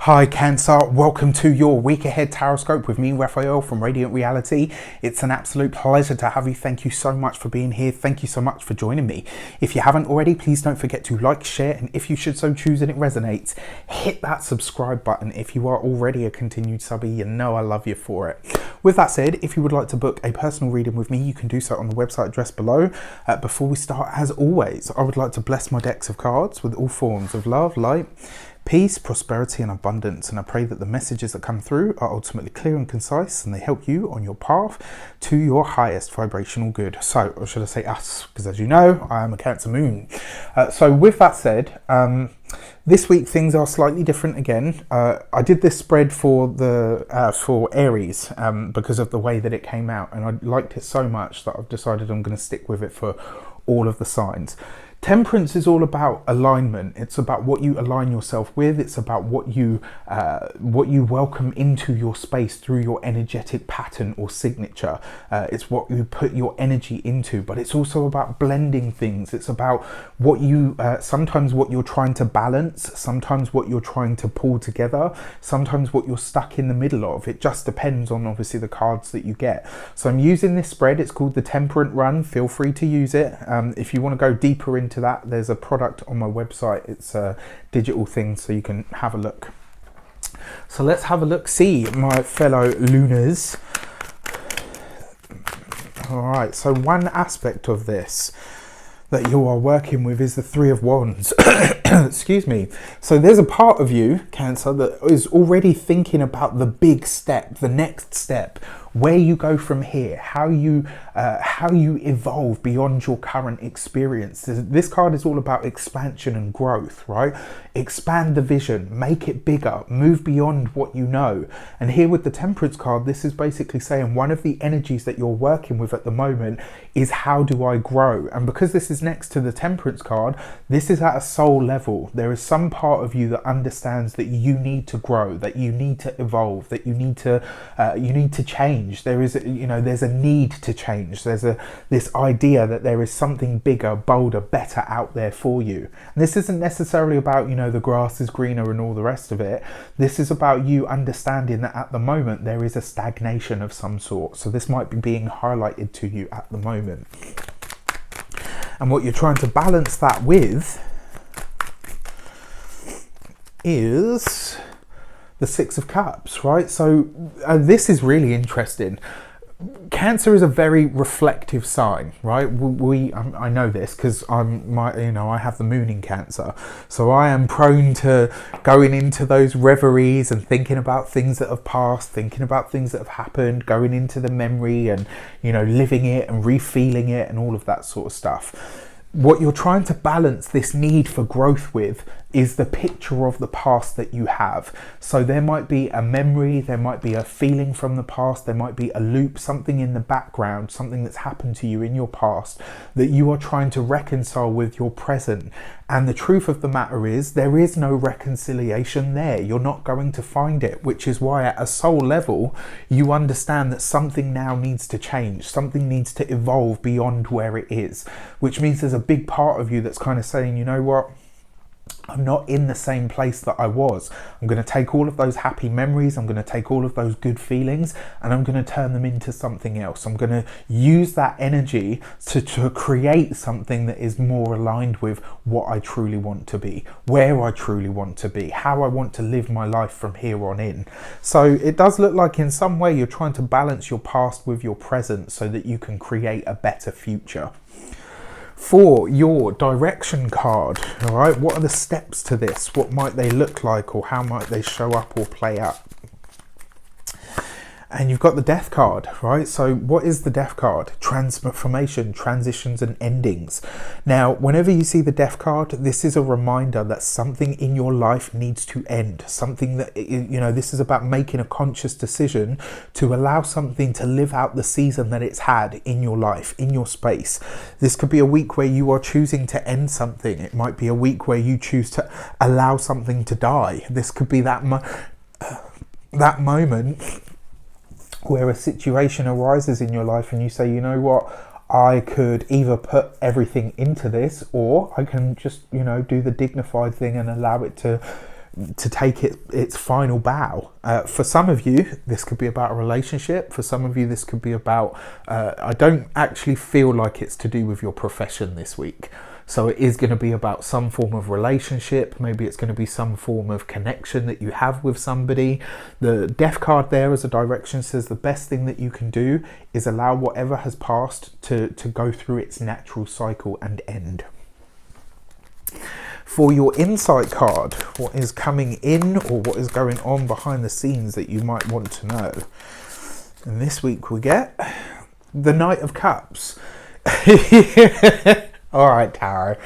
Hi Cancer, welcome to your week ahead Taroscope with me, Raphael from Reydiant Reality. It's an absolute pleasure to have you. Thank you so much for being here. Thank you so much for joining me. If you haven't already, please don't forget to like, share, and if you should so choose and it resonates, hit that subscribe button. If you are already a continued subby, you know I love you for it. With that said, if you would like to book a personal reading with me, you can do so on the website address below. Before we start, as always, I would like to bless my decks of cards with all forms of love, light, peace, prosperity and abundance, and I pray that the messages that come through are ultimately clear and concise and they help you on your path to your highest vibrational good. So, or should I say us, because as you know, I am a Cancer moon. So with that said, this week things are slightly different again. I did this spread for Aries because of the way that it came out, and I liked it so much that I've decided I'm going to stick with it for all of the signs. Temperance is all about alignment. It's about what you align yourself with. It's about what you welcome into your space through your energetic pattern or signature. It's what you put your energy into, but it's also about blending things. It's about what you, sometimes what you're trying to balance, sometimes what you're trying to pull together, sometimes what you're stuck in the middle of. It just depends on obviously the cards that you get. So I'm using this spread. It's called the Temperant Run. Feel free to use it. If you want to go deeper into that, there's a product on my website. It's a digital thing, so you can have a look. So let's have a look, see my fellow Lunars. All right, so one aspect of this that you are working with is the Three of Wands. Excuse me. So there's a part of you, Cancer, that is already thinking about the big step, the next step, where you go from here, how you evolve beyond your current experience. This card is all about expansion and growth, right? Expand the vision, make it bigger, move beyond what you know. And here with the Temperance card, this is basically saying one of the energies that you're working with at the moment is how do I grow? And because this is next to the Temperance card, this is at a soul level. There is some part of you that understands that you need to grow, that you need to evolve, that you need to change. There is, there's a need to change. There's this idea that there is something bigger, bolder, better out there for you. And this isn't necessarily about, the grass is greener and all the rest of it. This is about you understanding that at the moment there is a stagnation of some sort. So this might be being highlighted to you at the moment. And what you're trying to balance that with is the Six of Cups, right? So this is really interesting. Cancer is a very reflective sign, right? I know this because I have the moon in Cancer, so I am prone to going into those reveries and thinking about things that have passed, thinking about things that have happened, going into the memory and living it and re-feeling it and all of that sort of stuff. What you're trying to balance this need for growth with is the picture of the past that you have. So there might be a memory, there might be a feeling from the past, there might be a loop, something in the background, something that's happened to you in your past that you are trying to reconcile with your present. And the truth of the matter is there is no reconciliation there. You're not going to find it, which is why at a soul level, you understand that something now needs to change. Something needs to evolve beyond where it is, which means there's a big part of you that's kind of saying, you know what? I'm not in the same place that I was. I'm going to take all of those happy memories, I'm going to take all of those good feelings, and I'm going to turn them into something else. I'm going to use that energy to create something that is more aligned with what I truly want to be, where I truly want to be, how I want to live my life from here on in. So it does look like in some way you're trying to balance your past with your present so that you can create a better future. For your direction card, all right, what are the steps to this? What might they look like, or how might they show up or play out? And you've got the Death card, right? So what is the Death card? Transformation, transitions and endings. Now, whenever you see the Death card, this is a reminder that something in your life needs to end. Something that, this is about making a conscious decision to allow something to live out the season that it's had in your life, in your space. This could be a week where you are choosing to end something. It might be a week where you choose to allow something to die. This could be that moment where a situation arises in your life and you say, you know what, I could either put everything into this, or I can just, do the dignified thing and allow it to to take its final bow. For some of you, this could be about a relationship. For some of you, this could be about, I don't actually feel like it's to do with your profession this week. So it is going to be about some form of relationship. Maybe it's going to be some form of connection that you have with somebody. The Death card there as a direction says the best thing that you can do is allow whatever has passed to go through its natural cycle and end. For your insight card, what is coming in or what is going on behind the scenes that you might want to know. And this week we get the Knight of Cups. All right, Tarot.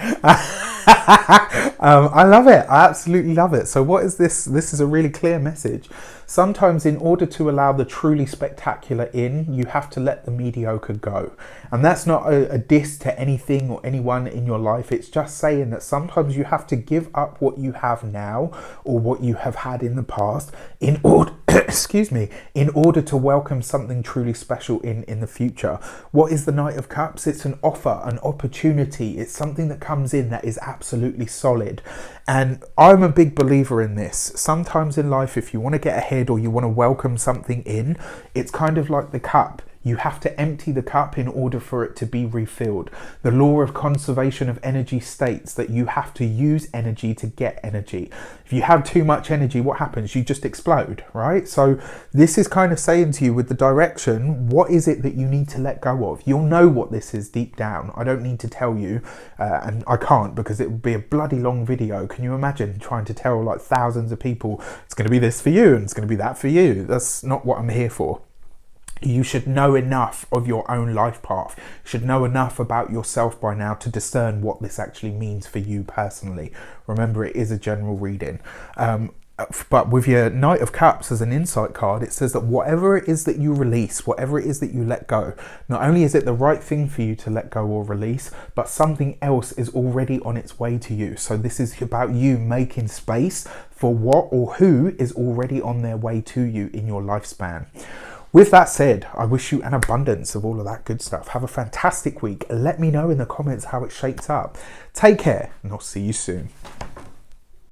I love it. I absolutely love it. So what is this? This is a really clear message. Sometimes in order to allow the truly spectacular in, you have to let the mediocre go. And that's not a diss to anything or anyone in your life. It's just saying that sometimes you have to give up what you have now or what you have had in the past in order, excuse me, in order to welcome something truly special in the future. What is the Knight of Cups? It's an offer, an opportunity. It's something that comes in that is absolutely solid. And I'm a big believer in this. Sometimes in life, if you want to get ahead or you want to welcome something in, it's kind of like the cup. You have to empty the cup in order for it to be refilled. The law of conservation of energy states that you have to use energy to get energy. If you have too much energy, what happens? You just explode, right? So this is kind of saying to you with the direction, what is it that you need to let go of? You'll know what this is deep down. I don't need to tell you, and I can't because it would be a bloody long video. Can you imagine trying to tell like thousands of people, it's going to be this for you and it's going to be that for you? That's not what I'm here for. You should know enough of your own life path. You should know enough about yourself by now to discern what this actually means for you personally. Remember, it is a general reading. But with your Knight of Cups as an insight card, it says that whatever it is that you release, whatever it is that you let go, not only is it the right thing for you to let go or release, but something else is already on its way to you. So this is about you making space for what or who is already on their way to you in your lifespan. With that said, I wish you an abundance of all of that good stuff. Have a fantastic week. Let me know in the comments how it shapes up. Take care, and I'll see you soon.